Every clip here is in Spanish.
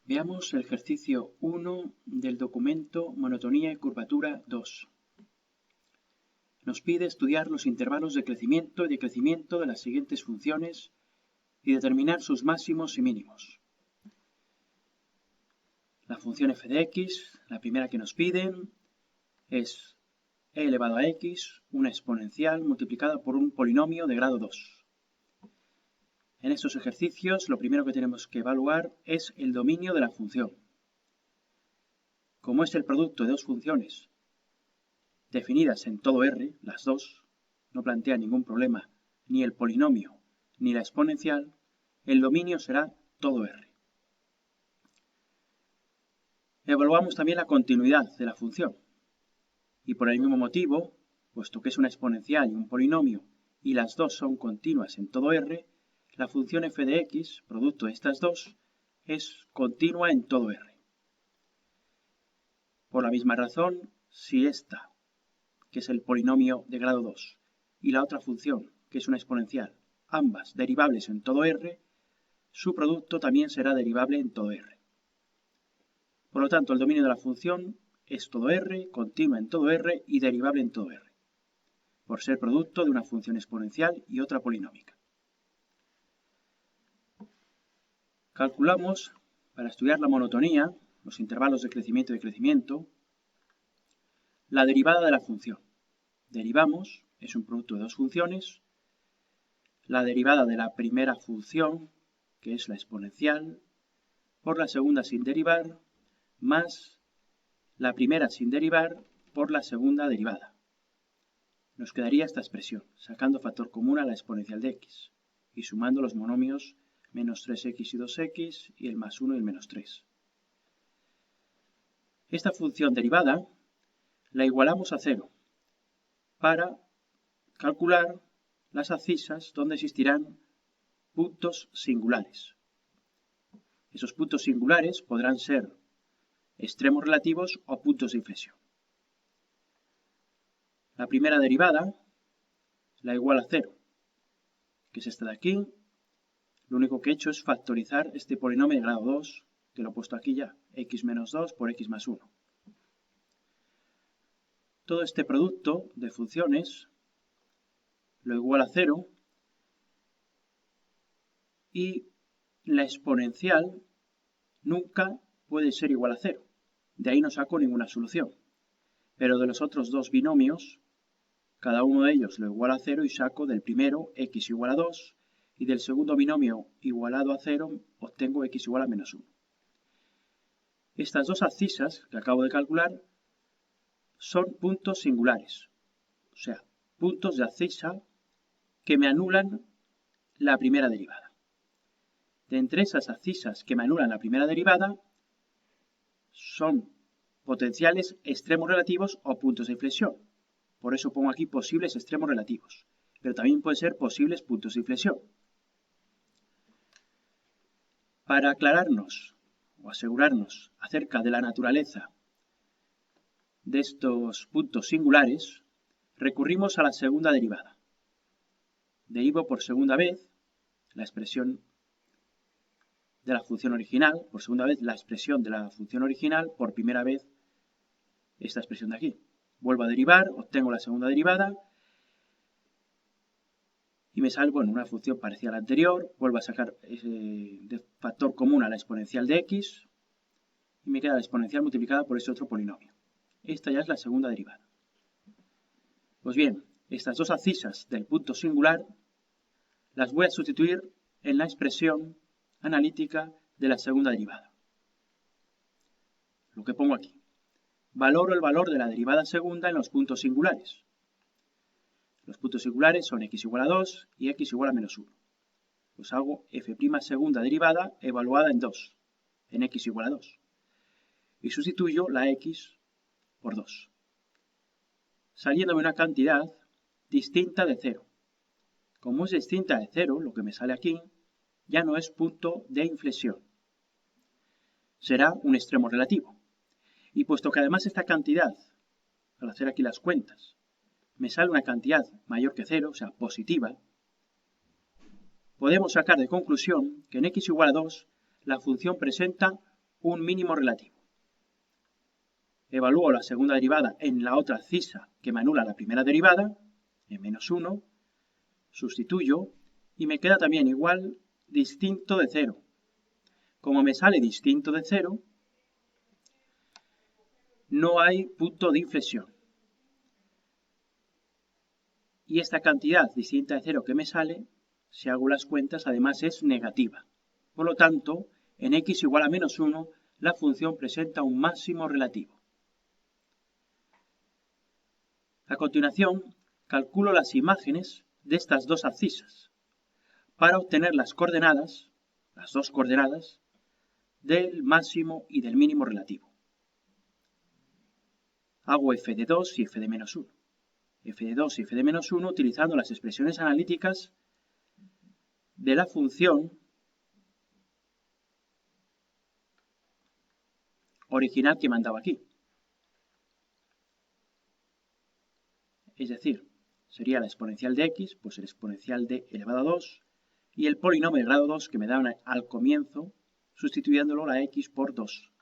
Veamos el ejercicio 1 del documento Monotonía y curvatura 2. Nos pide estudiar los intervalos de crecimiento y decrecimiento de las siguientes funciones y determinar sus máximos y mínimos. La función f de x, la primera que nos piden, es e elevado a x, una exponencial multiplicada por un polinomio de grado 2. En estos ejercicios, lo primero que tenemos que evaluar es el dominio de la función. Como es el producto de dos funciones definidas en todo R, las dos, no plantea ningún problema ni el polinomio ni la exponencial, el dominio será todo R. Evaluamos también la continuidad de la función. Y por el mismo motivo, puesto que es una exponencial y un polinomio, y las dos son continuas en todo R, la función f de x, producto de estas dos, es continua en todo R. Por la misma razón, si esta, que es el polinomio de grado 2, y la otra función, que es una exponencial, ambas derivables en todo R, su producto también será derivable en todo R. Por lo tanto, el dominio de la función es todo R, continua en todo R y derivable en todo R, por ser producto de una función exponencial y otra polinómica. Calculamos, para estudiar la monotonía, los intervalos de crecimiento y decrecimiento, la derivada de la función. Derivamos, es un producto de dos funciones, la derivada de la primera función, que es la exponencial, por la segunda sin derivar, más la primera sin derivar por la segunda derivada. Nos quedaría esta expresión, sacando factor común a la exponencial de x y sumando los monomios menos 3x y 2x y el más 1 y el menos 3. Esta función derivada la igualamos a 0 para calcular las abscisas donde existirán puntos singulares. Esos puntos singulares podrán ser extremos relativos o puntos de inflexión. La primera derivada la igual a 0, que es esta de aquí. Lo único que he hecho es factorizar este polinomio de grado 2, que lo he puesto aquí ya, x menos 2 por x más 1. Todo este producto de funciones lo igual a 0 y la exponencial nunca puede ser igual a 0. De ahí no saco ninguna solución. Pero de los otros dos binomios, cada uno de ellos lo igual a 0 y saco del primero x igual a 2 y del segundo binomio igualado a 0 obtengo x igual a menos 1. Estas dos abscisas que acabo de calcular son puntos singulares, o sea, puntos de abscisa que me anulan la primera derivada. De entre esas abscisas que me anulan la primera derivada son potenciales extremos relativos o puntos de inflexión. Por eso pongo aquí posibles extremos relativos, pero también pueden ser posibles puntos de inflexión. Para aclararnos o asegurarnos acerca de la naturaleza de estos puntos singulares, recurrimos a la segunda derivada. Derivo por segunda vez la expresión de la función original, por segunda vez la expresión de la función original, por primera vez esta expresión de aquí. Vuelvo a derivar, obtengo la segunda derivada y me sale una función parecida a la anterior, vuelvo a sacar de factor común a la exponencial de x y me queda la exponencial multiplicada por ese otro polinomio. Esta ya es la segunda derivada. Pues bien, estas dos abscisas del punto singular las voy a sustituir en la expresión analítica de la segunda derivada. Lo que pongo aquí. Valoro el valor de la derivada segunda en los puntos singulares. Los puntos singulares son x igual a 2 y x igual a menos 1. Pues hago f' segunda derivada evaluada en 2, en x igual a 2. Y sustituyo la x por 2, saliéndome una cantidad distinta de 0. Como es distinta de 0, lo que me sale aquí ya no es punto de inflexión. Será un extremo relativo. Y puesto que además esta cantidad, al hacer aquí las cuentas, me sale una cantidad mayor que 0, o sea, positiva, podemos sacar de conclusión que en x igual a 2 la función presenta un mínimo relativo. Evalúo la segunda derivada en la otra abscisa que me anula la primera derivada, en menos 1, sustituyo y me queda también igual distinto de 0. Como me sale distinto de 0, no hay punto de inflexión. Y esta cantidad distinta de 0 que me sale, si hago las cuentas, además es negativa. Por lo tanto, en x igual a menos 1, la función presenta un máximo relativo. A continuación, calculo las imágenes de estas dos abscisas para obtener las coordenadas, las dos coordenadas, del máximo y del mínimo relativo. Hago f de 2 y f de menos 1. F de 2 y f de menos 1 utilizando las expresiones analíticas de la función original que me han dado aquí. Es decir, sería la exponencial de x, pues el exponencial de elevado a 2, y el polinomio de grado 2 que me daban al comienzo, sustituyéndolo la x por 2.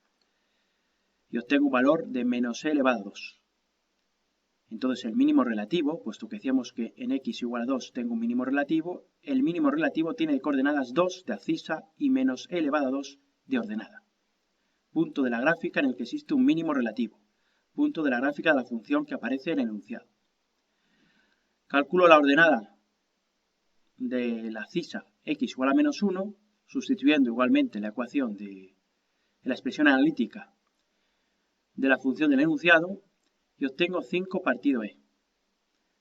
Y obtengo un valor de menos e elevado a 2. Entonces el mínimo relativo, puesto que decíamos que en x igual a 2 tengo un mínimo relativo, el mínimo relativo tiene de coordenadas 2 de abscisa y menos e elevado a 2 de ordenada. Punto de la gráfica en el que existe un mínimo relativo. Punto de la gráfica de la función que aparece en el enunciado. Calculo la ordenada de la abscisa x igual a menos 1, sustituyendo igualmente la ecuación de la expresión analítica de la función del enunciado, y obtengo 5 partido e.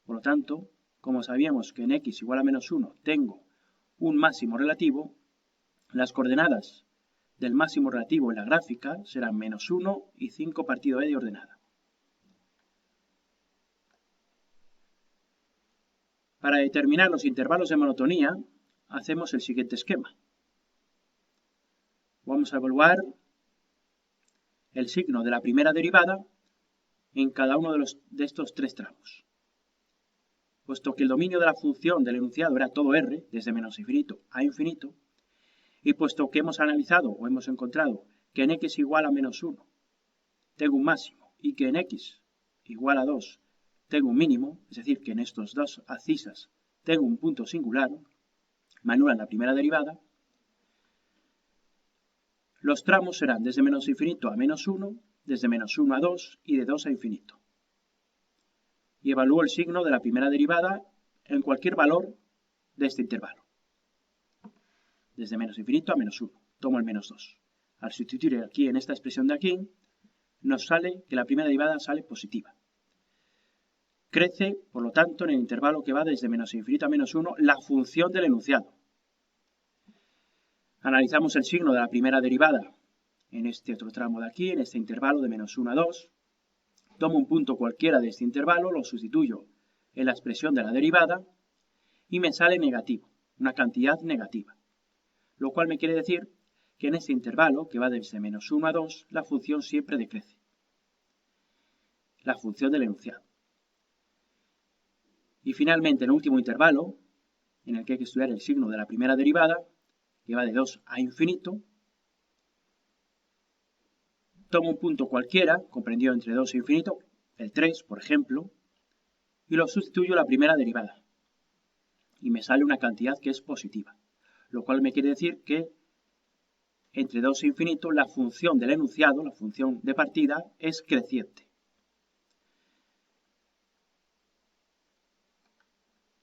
Por lo tanto, como sabíamos que en x igual a menos 1 tengo un máximo relativo, las coordenadas del máximo relativo en la gráfica serán menos 1 y 5 partido e de ordenada. Para determinar los intervalos de monotonía, hacemos el siguiente esquema. Vamos a evaluar el signo de la primera derivada en cada uno de estos tres tramos. Puesto que el dominio de la función del enunciado era todo r, desde menos infinito a infinito, y puesto que hemos analizado o hemos encontrado que en x igual a menos 1 tengo un máximo y que en x igual a 2 tengo un mínimo, es decir, que en estos dos abscisas tengo un punto singular, me anulan la primera derivada, los tramos serán desde menos infinito a menos 1, desde menos 1 a 2 y de 2 a infinito. Y evalúo el signo de la primera derivada en cualquier valor de este intervalo. Desde menos infinito a menos 1. Tomo el menos 2. Al sustituir aquí en esta expresión de aquí, nos sale que la primera derivada sale positiva. Crece, por lo tanto, en el intervalo que va desde menos infinito a menos 1, la función del enunciado. Analizamos el signo de la primera derivada en este otro tramo de aquí, en este intervalo de menos 1 a 2. Tomo un punto cualquiera de este intervalo, lo sustituyo en la expresión de la derivada y me sale negativo, una cantidad negativa. Lo cual me quiere decir que en este intervalo, que va desde menos 1 a 2, la función siempre decrece. La función del enunciado. Y finalmente, en el último intervalo, en el que hay que estudiar el signo de la primera derivada, que va de 2 a infinito, tomo un punto cualquiera, comprendido entre 2 e infinito, el 3, por ejemplo, y lo sustituyo a la primera derivada. Y me sale una cantidad que es positiva, lo cual me quiere decir que entre 2 e infinito la función del enunciado, la función de partida, es creciente.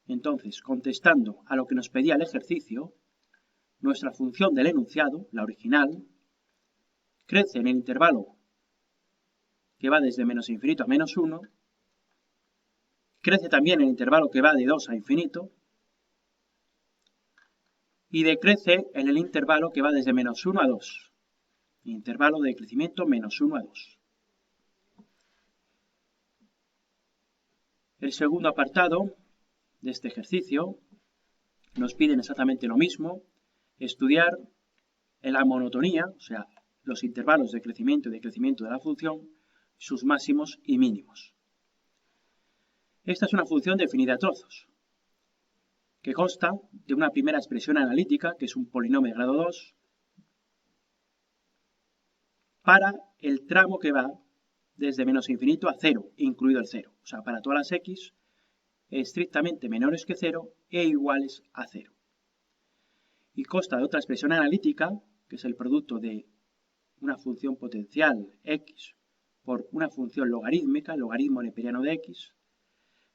Entonces, contestando a lo que nos pedía el ejercicio, nuestra función del enunciado, la original, crece en el intervalo que va desde menos infinito a menos 1, crece también en el intervalo que va de 2 a infinito, y decrece en el intervalo que va desde menos 1 a 2, intervalo de crecimiento menos 1 a 2. El segundo apartado de este ejercicio nos piden exactamente lo mismo, estudiar en la monotonía, o sea, los intervalos de crecimiento y decrecimiento de la función, sus máximos y mínimos. Esta es una función definida a trozos, que consta de una primera expresión analítica, que es un polinomio de grado 2, para el tramo que va desde menos infinito a 0, incluido el 0. O sea, para todas las x estrictamente menores que 0 e iguales a 0. Y consta de otra expresión analítica, que es el producto de una función potencial x por una función logarítmica, logaritmo neperiano de x,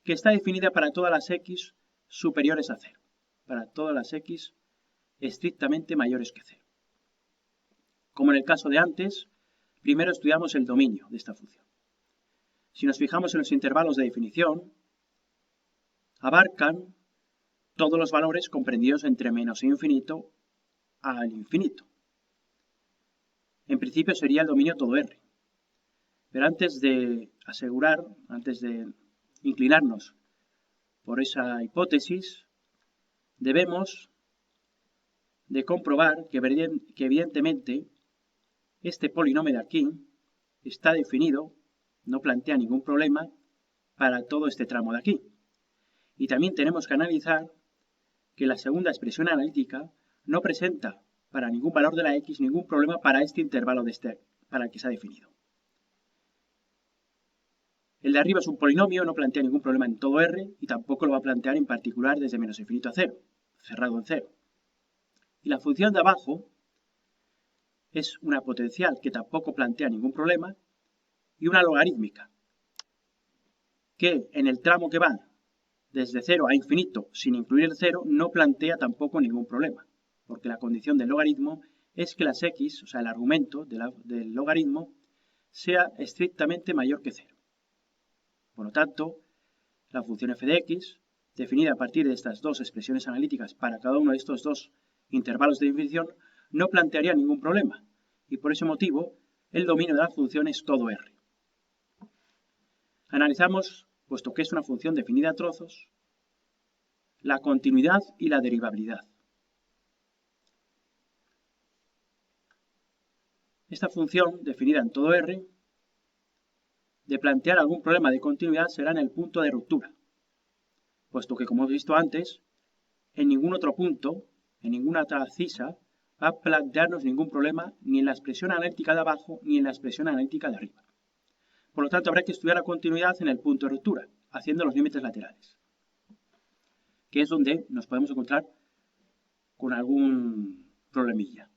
que está definida para todas las x superiores a 0, para todas las x estrictamente mayores que 0. Como en el caso de antes, primero estudiamos el dominio de esta función. Si nos fijamos en los intervalos de definición, abarcan todos los valores comprendidos entre menos infinito al infinito. En principio sería el dominio todo R. Pero antes de inclinarnos por esa hipótesis, debemos de comprobar que evidentemente este polinomio de aquí está definido, no plantea ningún problema para todo este tramo de aquí. Y también tenemos que analizar que la segunda expresión analítica no presenta para ningún valor de la x ningún problema para este intervalo para el que se ha definido. El de arriba es un polinomio, no plantea ningún problema en todo R y tampoco lo va a plantear en particular desde menos infinito a 0, cerrado en 0. Y la función de abajo es una potencial que tampoco plantea ningún problema y una logarítmica que en el tramo que va desde 0 a infinito sin incluir el 0 no plantea tampoco ningún problema, porque la condición del logaritmo es que las x, o sea el argumento del logaritmo, sea estrictamente mayor que 0. Por lo tanto, la función f de x, definida a partir de estas dos expresiones analíticas para cada uno de estos dos intervalos de definición, no plantearía ningún problema, y por ese motivo el dominio de la función es todo R. Analizamos, puesto que es una función definida a trozos, la continuidad y la derivabilidad. Esta función, definida en todo R, de plantear algún problema de continuidad será en el punto de ruptura, puesto que, como hemos visto antes, en ningún otro punto, en ninguna otra cisa, va a plantearnos ningún problema ni en la expresión analítica de abajo ni en la expresión analítica de arriba. Por lo tanto, habrá que estudiar la continuidad en el punto de ruptura, haciendo los límites laterales, que es donde nos podemos encontrar con algún problemilla.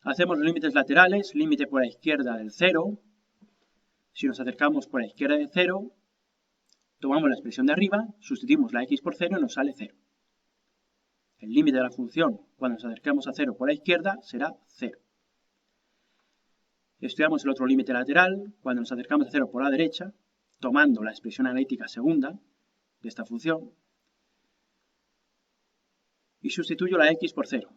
Hacemos los límites laterales, límite por la izquierda del 0. Si nos acercamos por la izquierda del 0, tomamos la expresión de arriba, sustituimos la x por 0 y nos sale 0. El límite de la función cuando nos acercamos a 0 por la izquierda será 0. Estudiamos el otro límite lateral cuando nos acercamos a 0 por la derecha, tomando la expresión analítica segunda de esta función, y sustituyo la x por 0.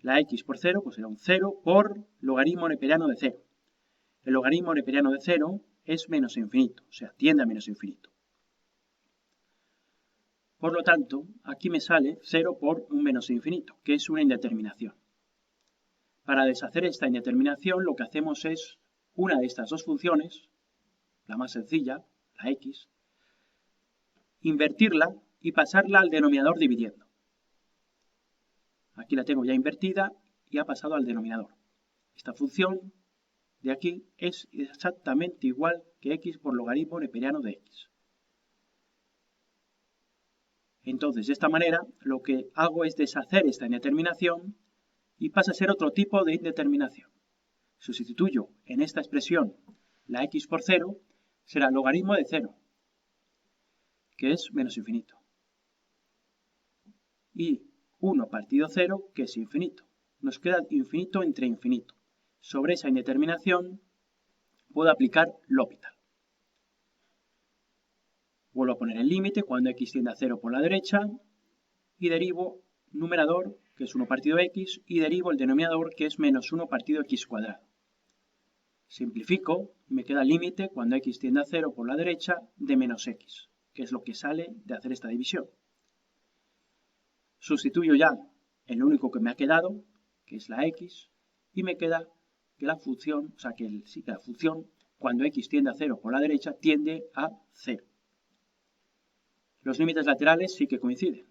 La x por 0 pues será un 0 por logaritmo neperiano de 0. El logaritmo neperiano de 0 es menos infinito, o sea, tiende a menos infinito. Por lo tanto, aquí me sale 0 por un menos infinito, que es una indeterminación. Para deshacer esta indeterminación, lo que hacemos es una de estas dos funciones, la más sencilla, la x, invertirla y pasarla al denominador dividiendo. Aquí la tengo ya invertida y ha pasado al denominador. Esta función de aquí es exactamente igual que x por logaritmo neperiano de x. Entonces, de esta manera, lo que hago es deshacer esta indeterminación y pasa a ser otro tipo de indeterminación. Sustituyo en esta expresión la x por 0, será logaritmo de 0, que es menos infinito. Y 1 partido 0, que es infinito. Nos queda infinito entre infinito. Sobre esa indeterminación puedo aplicar L'Hopital. Vuelvo a poner el límite cuando x tiende a 0 por la derecha y derivo numerador, que es 1 partido x, y derivo el denominador, que es menos 1 partido x cuadrado. Simplifico y me queda límite cuando x tiende a 0 por la derecha de menos x, que es lo que sale de hacer esta división. Sustituyo ya el único que me ha quedado, que es la x, y me queda que la función, la función cuando x tiende a 0 por la derecha tiende a 0. Los límites laterales sí que coinciden.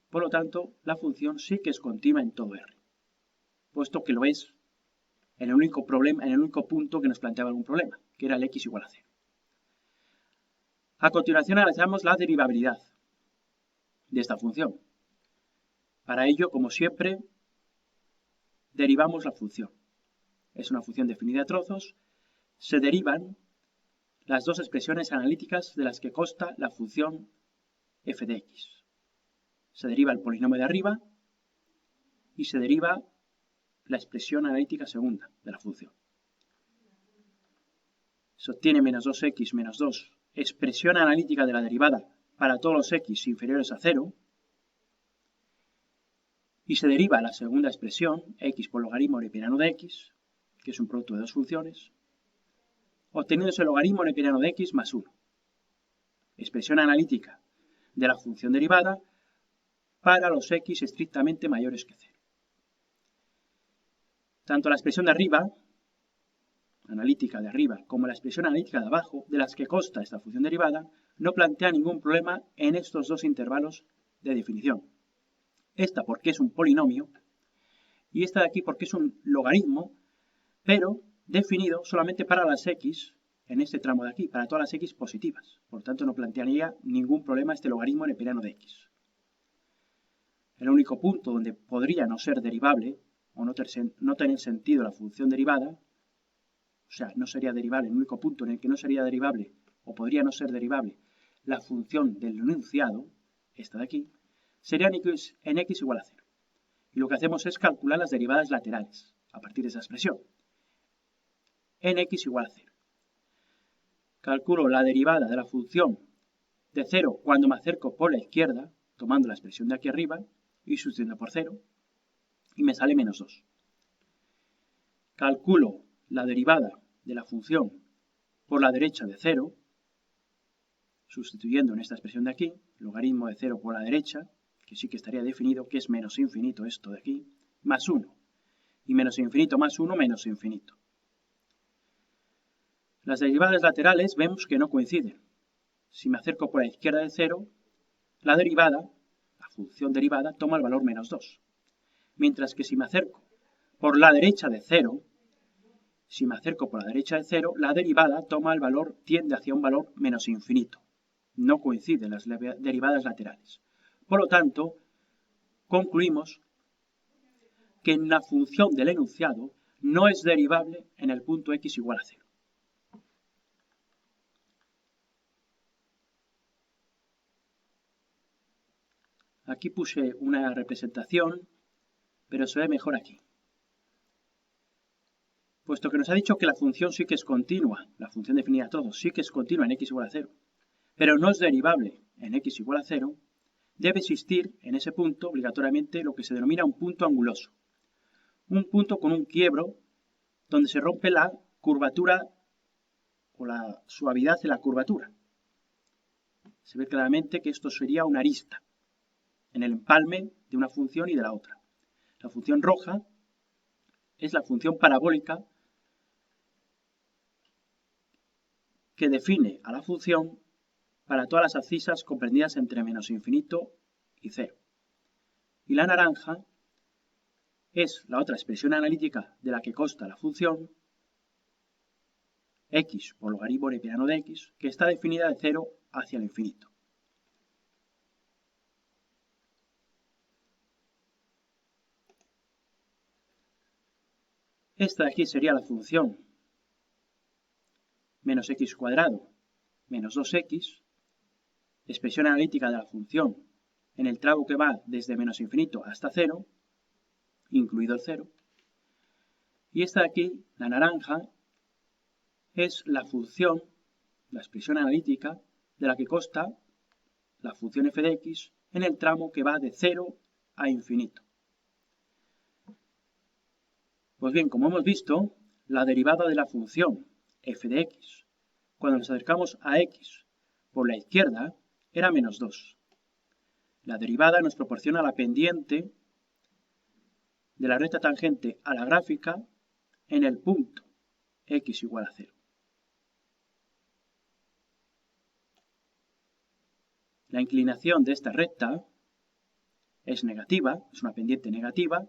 Por lo tanto, la función sí que es continua en todo R, puesto que lo es en el único punto que nos planteaba algún problema, que era el x igual a 0. A continuación analizamos la derivabilidad de esta función. Para ello, como siempre, derivamos la función. Es una función definida a trozos. Se derivan las dos expresiones analíticas de las que consta la función f de x. Se deriva el polinomio de arriba y se deriva la expresión analítica segunda de la función. Se obtiene menos 2x menos 2, expresión analítica de la derivada para todos los x inferiores a 0, y se deriva la segunda expresión, x por logaritmo neperiano de x, que es un producto de dos funciones, obteniéndose el logaritmo neperiano de x más 1. Expresión analítica de la función derivada para los x estrictamente mayores que 0. Tanto la expresión de arriba, analítica de arriba, como la expresión analítica de abajo, de las que consta esta función derivada, no plantea ningún problema en estos dos intervalos de definición. Esta porque es un polinomio y esta de aquí porque es un logaritmo, pero definido solamente para las x, en este tramo de aquí, para todas las x positivas. Por tanto, no plantearía ningún problema este logaritmo neperiano de x. El único punto donde podría no ser derivable o no tener sentido la función derivada, o sea, no sería derivable, el único punto en el que no sería derivable o podría no ser derivable la función del enunciado, esta de aquí, sería en x igual a 0. Y lo que hacemos es calcular las derivadas laterales a partir de esa expresión. En x igual a 0. Calculo la derivada de la función de 0 cuando me acerco por la izquierda, tomando la expresión de aquí arriba y sustituyendo por 0, y me sale menos 2. Calculo la derivada de la función por la derecha de 0, sustituyendo en esta expresión de aquí, logaritmo de 0 por la derecha, que sí que estaría definido, que es menos infinito esto de aquí, más 1. Y menos infinito más 1, menos infinito. Las derivadas laterales vemos que no coinciden. Si me acerco por la izquierda de 0, la derivada, la función derivada, toma el valor menos 2. Mientras que si me acerco por la derecha de 0, la derivada toma el valor, tiende hacia un valor menos infinito. No coinciden las derivadas laterales. Por lo tanto, concluimos que la función del enunciado no es derivable en el punto x igual a 0. Aquí puse una representación, pero se ve mejor aquí. Puesto que nos ha dicho que la función sí que es continua, la función definida a todos, sí que es continua en x igual a 0, pero no es derivable en x igual a 0, debe existir en ese punto obligatoriamente lo que se denomina un punto anguloso. Un punto con un quiebro donde se rompe la curvatura o la suavidad de la curvatura. Se ve claramente que esto sería una arista en el empalme de una función y de la otra. La función roja es la función parabólica que define a la función para todas las abscisas comprendidas entre menos infinito y 0. Y la naranja es la otra expresión analítica de la que consta la función x por logaritmo neperiano de x, que está definida de 0 hacia el infinito. Esta de aquí sería la función menos x cuadrado menos 2x, expresión analítica de la función en el tramo que va desde menos infinito hasta 0, incluido el 0. Y esta de aquí, la naranja, es la función, la expresión analítica de la que consta la función f de x en el tramo que va de 0 a infinito. Pues bien, como hemos visto, la derivada de la función f de x, cuando nos acercamos a x por la izquierda, era menos 2. La derivada nos proporciona la pendiente de la recta tangente a la gráfica en el punto x igual a 0. La inclinación de esta recta es negativa, es una pendiente negativa,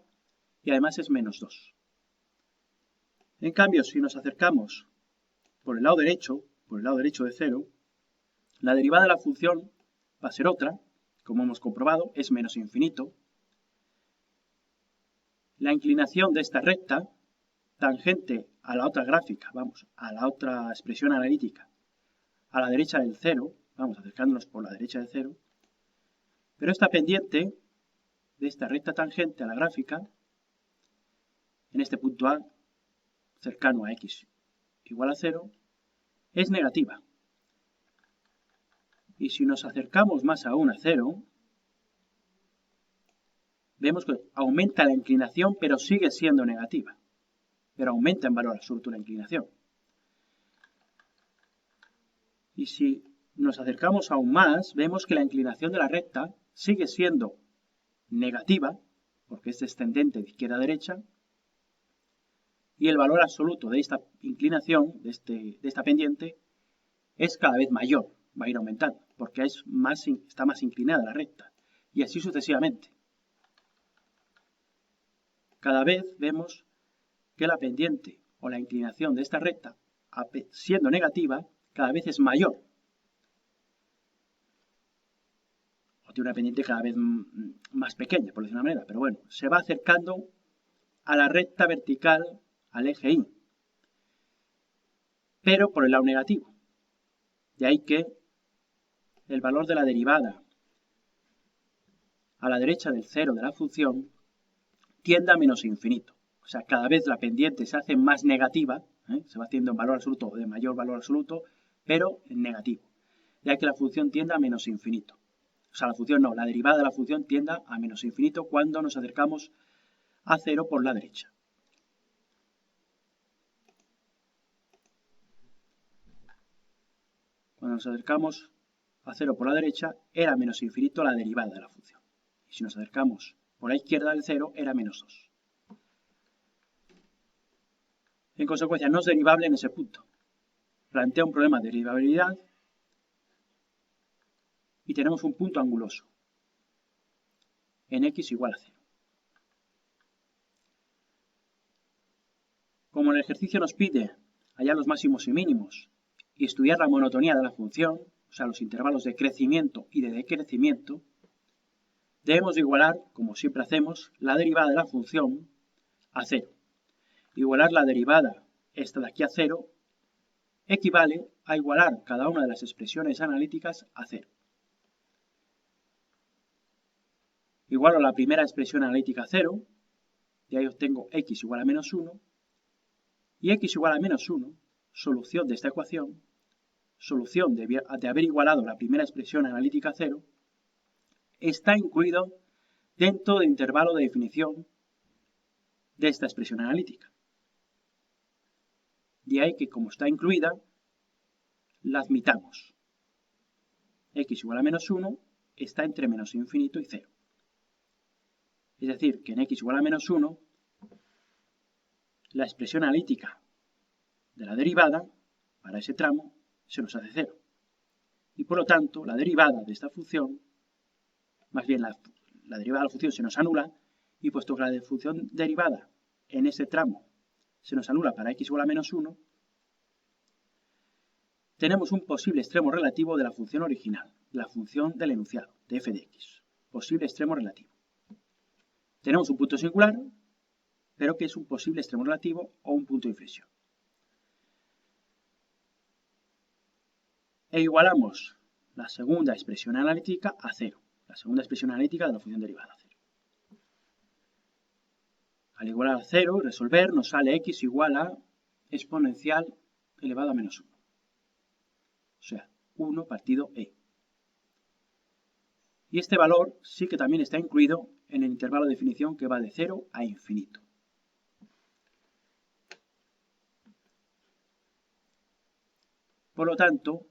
y además es menos 2. En cambio, si nos acercamos por el lado derecho de 0, la derivada de la función va a ser otra, como hemos comprobado, es menos infinito. La inclinación de esta recta, tangente a la otra gráfica, vamos, a la otra expresión analítica, a la derecha del 0, vamos, acercándonos por la derecha del 0, pero esta pendiente de esta recta tangente a la gráfica, en este punto A, cercano a x igual a 0, es negativa. Y si nos acercamos más aún a 0, vemos que aumenta la inclinación, pero sigue siendo negativa. Pero aumenta en valor absoluto la inclinación. Y si nos acercamos aún más, vemos que la inclinación de la recta sigue siendo negativa, porque es descendente de izquierda a derecha, y el valor absoluto de esta inclinación, de esta pendiente, es cada vez mayor, va a ir aumentando, porque está más inclinada la recta, y así sucesivamente. Cada vez vemos que la pendiente o la inclinación de esta recta, siendo negativa, cada vez es mayor. O tiene una pendiente cada vez más pequeña, por decirlo de una manera, pero bueno, se va acercando a la recta vertical, al eje Y, pero por el lado negativo. De ahí que el valor de la derivada a la derecha del 0 de la función tienda a menos infinito. O sea, cada vez la pendiente se hace más negativa, se va haciendo en valor absoluto o de mayor valor absoluto, pero en negativo. De ahí que la función tienda a menos infinito. O sea, la derivada de la función tienda a menos infinito cuando nos acercamos a 0 por la derecha. Cuando nos acercamos a 0 por la derecha, era menos infinito la derivada de la función. Y si nos acercamos por la izquierda del 0, era menos 2. En consecuencia, no es derivable en ese punto. Plantea un problema de derivabilidad y tenemos un punto anguloso en x igual a 0. Como el ejercicio nos pide hallar los máximos y mínimos y estudiar la monotonía de la función, o sea, los intervalos de crecimiento y de decrecimiento, debemos igualar, como siempre hacemos, la derivada de la función a 0. Igualar la derivada, esta de aquí a 0, equivale a igualar cada una de las expresiones analíticas a 0. Igualo la primera expresión analítica a 0, y ahí obtengo x igual a menos 1, y x igual a menos 1, solución de esta ecuación, solución de haber igualado la primera expresión analítica a 0, está incluido dentro del intervalo de definición de esta expresión analítica. De ahí que, como está incluida, la admitamos. X igual a menos 1 está entre menos infinito y 0. Es decir, que en x igual a menos 1, la expresión analítica de la derivada, para ese tramo, se nos hace 0. Y por lo tanto, la derivada de esta función, más bien la derivada de la función se nos anula, y puesto que la función derivada en ese tramo se nos anula para x igual a menos 1, tenemos un posible extremo relativo de la función original, la función del enunciado, de f de x. Posible extremo relativo. Tenemos un punto singular, pero que es un posible extremo relativo o un punto de inflexión. E igualamos la segunda expresión analítica a 0. La segunda expresión analítica de la función derivada a 0. Al igualar a 0 y resolver, nos sale x igual a exponencial elevado a menos 1. O sea, 1 partido e. Y este valor sí que también está incluido en el intervalo de definición que va de 0 a infinito. Por lo tanto,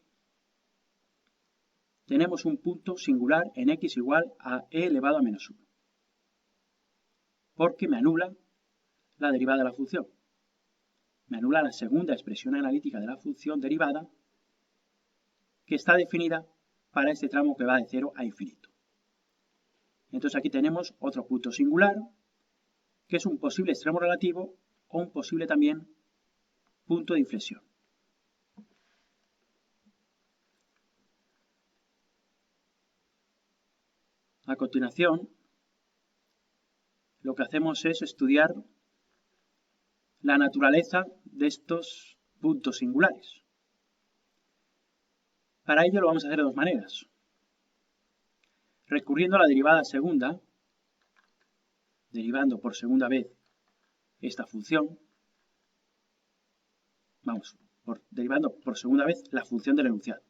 tenemos un punto singular en x igual a e elevado a menos 1. Porque me anula la derivada de la función. Me anula la segunda expresión analítica de la función derivada que está definida para este tramo que va de 0 a infinito. Entonces aquí tenemos otro punto singular, que es un posible extremo relativo o un posible también punto de inflexión. A continuación, lo que hacemos es estudiar la naturaleza de estos puntos singulares. Para ello lo vamos a hacer de dos maneras. Recurriendo a la derivada segunda, derivando por segunda vez esta función, derivando por segunda vez la función del enunciado.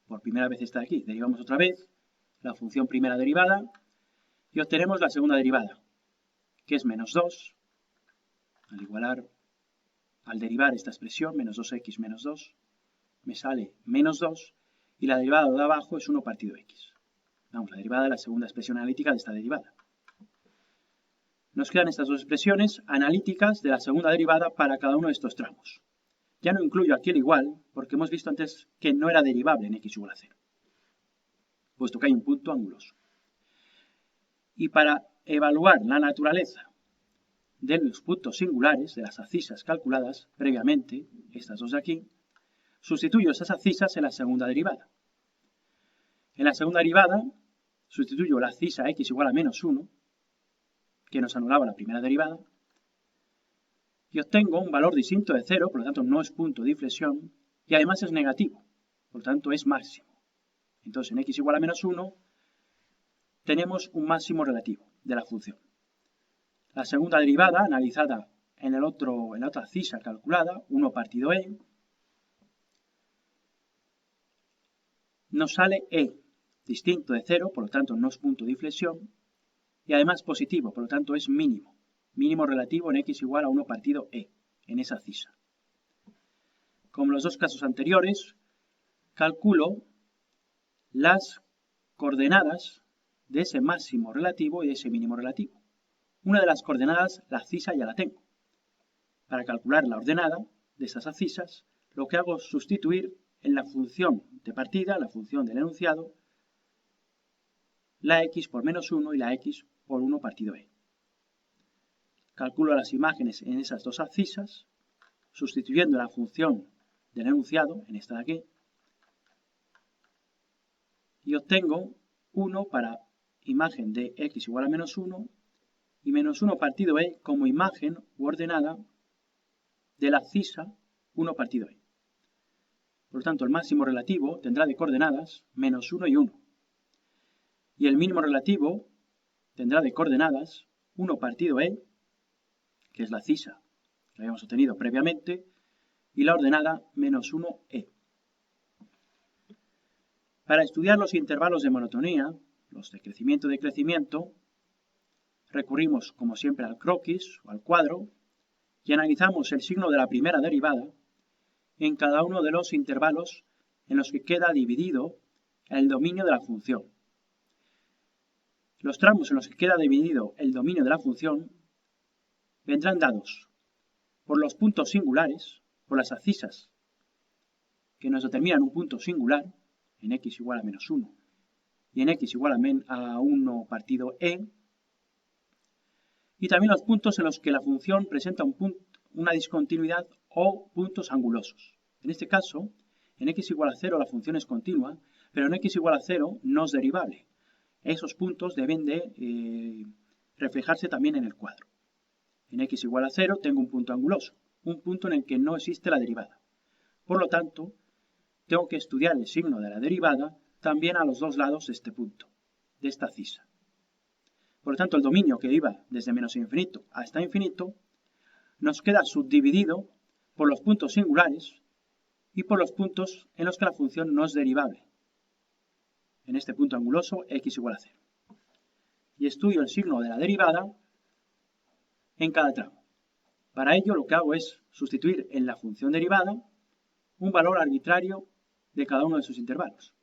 Por primera vez está aquí, derivamos otra vez la función primera derivada y obtenemos la segunda derivada, que es menos 2, al derivar esta expresión, menos 2x menos 2, me sale menos 2, y la derivada de abajo es 1 partido x. La derivada de la segunda expresión analítica de esta derivada. Nos quedan estas dos expresiones analíticas de la segunda derivada para cada uno de estos tramos. Ya no incluyo aquí el igual, porque hemos visto antes que no era derivable en x igual a 0, puesto que hay un punto anguloso. Y para evaluar la naturaleza de los puntos singulares, de las abscisas calculadas previamente, estas dos de aquí, sustituyo esas abscisas en la segunda derivada. En la segunda derivada, sustituyo la abscisa x igual a menos 1, que nos anulaba la primera derivada, y obtengo un valor distinto de 0, por lo tanto no es punto de inflexión, y además es negativo, por lo tanto es máximo. Entonces en x igual a menos 1 tenemos un máximo relativo de la función. La segunda derivada, analizada en la otra abscisa calculada, 1 partido e, nos sale e distinto de 0, por lo tanto no es punto de inflexión, y además positivo, por lo tanto es mínimo. Mínimo relativo en x igual a 1 partido e, en esa abscisa. Como en los dos casos anteriores, calculo las coordenadas de ese máximo relativo y de ese mínimo relativo. Una de las coordenadas, la abscisa, ya la tengo. Para calcular la ordenada de esas abscisas, lo que hago es sustituir en la función de partida, la función del enunciado, la x por menos 1 y la x por 1 partido e. Calculo las imágenes en esas dos abscisas, sustituyendo la función del enunciado, en esta de aquí, y obtengo 1 para imagen de x igual a menos 1 y menos 1 partido e como imagen u ordenada de la abscisa 1 partido e. Por lo tanto, el máximo relativo tendrá de coordenadas menos 1 y 1. Y el mínimo relativo tendrá de coordenadas 1 partido e, que es la abscisa que habíamos obtenido previamente, y la ordenada menos 1e. Para estudiar los intervalos de monotonía, los de crecimiento y decrecimiento, recurrimos como siempre al croquis o al cuadro y analizamos el signo de la primera derivada en cada uno de los intervalos en los que queda dividido el dominio de la función. Los tramos en los que queda dividido el dominio de la función vendrán dados por los puntos singulares, por las abscisas que nos determinan un punto singular, en x igual a menos 1 y en x igual a 1 partido e, y también los puntos en los que la función presenta una discontinuidad o puntos angulosos. En este caso, en x igual a 0 la función es continua, pero en x igual a 0 no es derivable. Esos puntos deben de reflejarse también en el cuadro. En x igual a 0 tengo un punto anguloso, un punto en el que no existe la derivada. Por lo tanto, tengo que estudiar el signo de la derivada también a los dos lados de este punto, de esta abscisa. Por lo tanto, el dominio que iba desde menos infinito hasta infinito nos queda subdividido por los puntos singulares y por los puntos en los que la función no es derivable. En este punto anguloso, x igual a 0. Y estudio el signo de la derivada en cada tramo. Para ello, lo que hago es sustituir en la función derivada un valor arbitrario de cada uno de sus intervalos.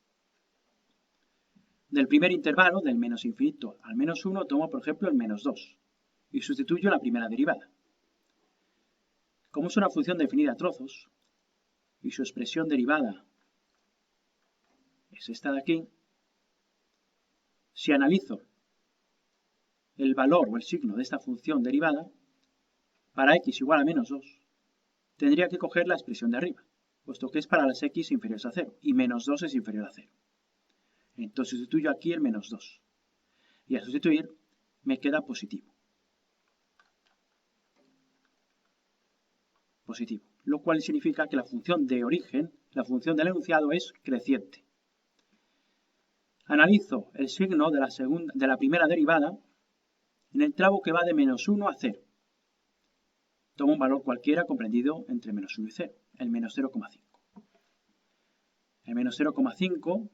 Del primer intervalo, del menos infinito al menos 1, tomo por ejemplo el menos 2 y sustituyo la primera derivada. Como es una función definida a trozos y su expresión derivada es esta de aquí, si analizo el valor o el signo de esta función derivada, para x igual a menos 2, tendría que coger la expresión de arriba, puesto que es para las x inferiores a 0 y menos 2 es inferior a 0. Entonces sustituyo aquí el menos 2. Y al sustituir me queda positivo. Positivo. Lo cual significa que la función de origen, la función del enunciado, es creciente. Analizo el signo de la primera derivada en el tramo que va de menos 1 a 0. Tomo un valor cualquiera comprendido entre menos 1 y 0, el menos 0,5. El menos 0,5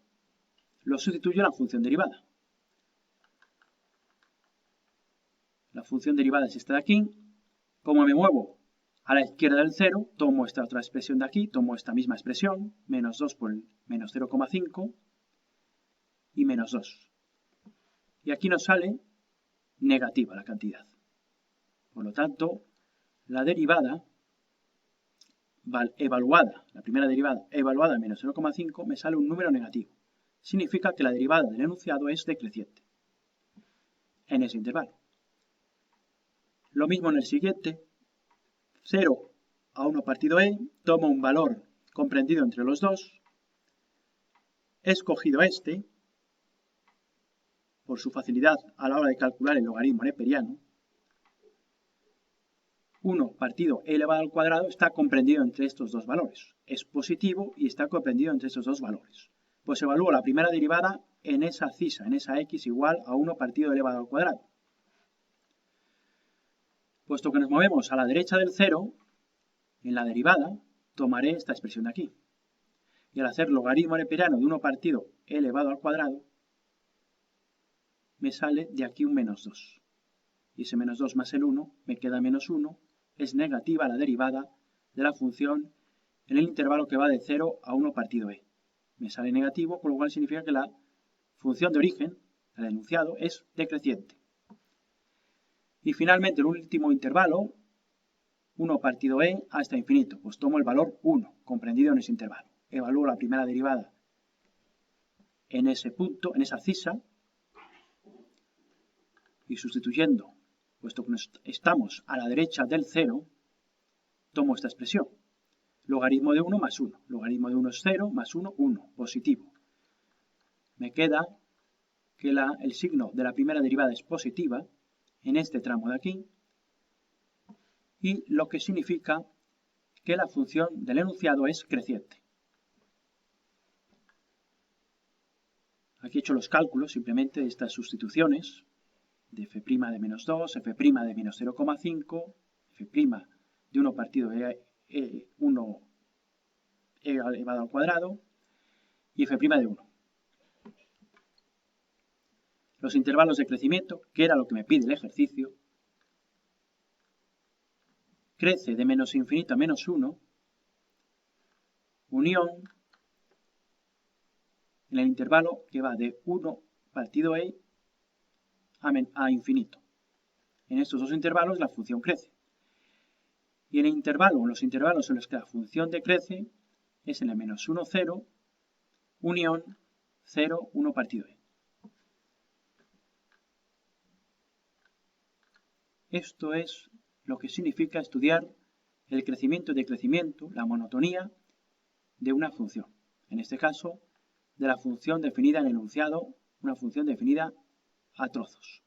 lo sustituyo en la función derivada. La función derivada es esta de aquí. Como me muevo a la izquierda del 0, tomo esta otra expresión de aquí, tomo esta misma expresión, menos 2 por el menos 0,5 y menos 2. Y aquí nos sale negativa la cantidad. Por lo tanto, la derivada evaluada, la primera derivada evaluada en menos 0,5 me sale un número negativo. Significa que la derivada del enunciado es decreciente en ese intervalo. Lo mismo en el siguiente, 0 a 1 partido e, tomo un valor comprendido entre los dos, he escogido este, por su facilidad a la hora de calcular el logaritmo neperiano. 1 partido e elevado al cuadrado está comprendido entre estos dos valores. Es positivo y está comprendido entre estos dos valores. Pues evalúo la primera derivada en esa cisa, en esa x igual a 1 partido elevado al cuadrado. Puesto que nos movemos a la derecha del 0, en la derivada tomaré esta expresión de aquí. Y al hacer logaritmo neperiano de 1 partido elevado al cuadrado, me sale de aquí un menos 2. Y ese menos 2 más el 1 me queda menos 1. Es negativa la derivada de la función en el intervalo que va de 0 a 1 partido e. Me sale negativo, con lo cual significa que la función de origen, el enunciado, es decreciente. Y finalmente, el último intervalo, 1 partido e hasta infinito. Pues tomo el valor 1, comprendido en ese intervalo. Evalúo la primera derivada en ese punto, en esa cisa, y sustituyendo, puesto que estamos a la derecha del 0, tomo esta expresión. Logaritmo de 1 más 1. Logaritmo de 1 es 0, más 1, 1, positivo. Me queda que el signo de la primera derivada es positiva en este tramo de aquí, y lo que significa que la función del enunciado es creciente. Aquí he hecho los cálculos simplemente de estas sustituciones, de f' de menos 2, f' de menos 0,5, f' de 1 partido e 1 e elevado al cuadrado y f' de 1. Los intervalos de crecimiento, que era lo que me pide el ejercicio, crece de menos infinito a menos 1, unión en el intervalo que va de 1 partido e a infinito. En estos dos intervalos la función crece. Y en los intervalos en los que la función decrece es en el menos 1, 0, unión 0, 1 partido e. Esto es lo que significa estudiar el crecimiento y decrecimiento, la monotonía de una función. En este caso, de la función definida en el enunciado, una función definida a trozos.